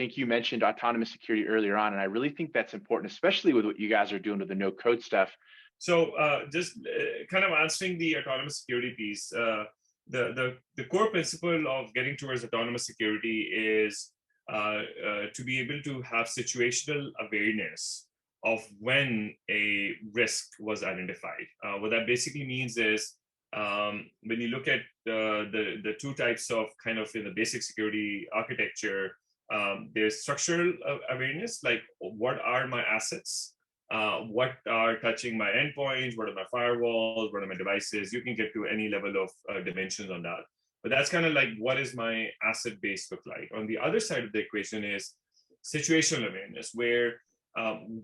think you mentioned autonomous security earlier on, and I really think that's important, especially with what you guys are doing with the no code stuff. So just kind of answering the autonomous security piece, the core principle of getting towards autonomous security is to be able to have situational awareness of when a risk was identified. What that basically means is when you look at the two types of kind of in the basic security architecture, there's structural awareness, like what are my assets, what are touching my endpoints, what are my firewalls, what are my devices. You can get to any level of dimensions on that. But that's kind of like, what is my asset base look like? On the other side of the equation is situational awareness, where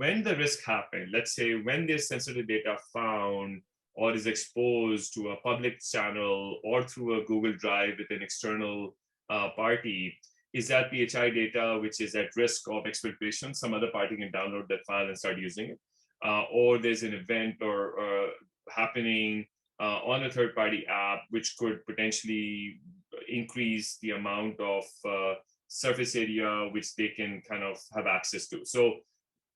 when the risk happened, let's say when there's sensitive data found or is exposed to a public channel or through a Google Drive with an external party, is that PHI data which is at risk of exfiltration? Some other party can download that file and start using it. Or there's an event or happening on a third-party app which could potentially increase the amount of surface area which they can kind of have access to. So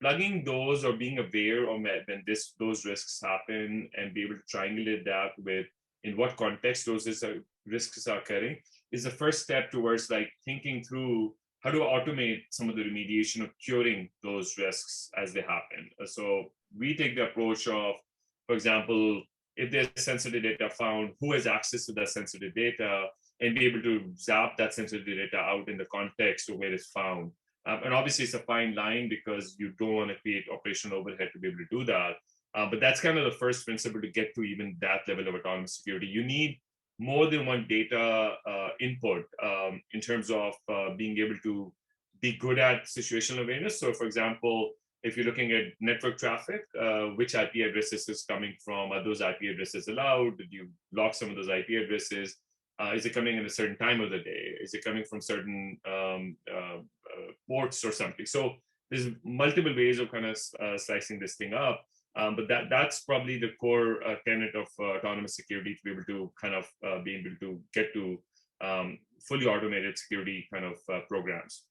plugging those or being aware of when those risks happen and be able to triangulate that with in what context those risks are occurring is the first step towards like thinking through how to automate some of the remediation of curing those risks as they happen. So we take the approach of, for example, if there's sensitive data found, who has access to that sensitive data, and be able to zap that sensitive data out in the context of where it's found. And obviously it's a fine line because you don't want to create operational overhead to be able to do that. But that's kind of the first principle to get to even that level of autonomous security. You need more than one data input in terms of being able to be good at situational awareness. So for example, if you're looking at network traffic, which IP addresses is coming from? Are those IP addresses allowed? Did you lock some of those IP addresses? Is it coming at a certain time of the day? Is it coming from certain ports or something? So there's multiple ways of kind of slicing this thing up. But that's probably the core tenet of autonomous security, to be able to kind of be able to get to fully automated security kind of programs.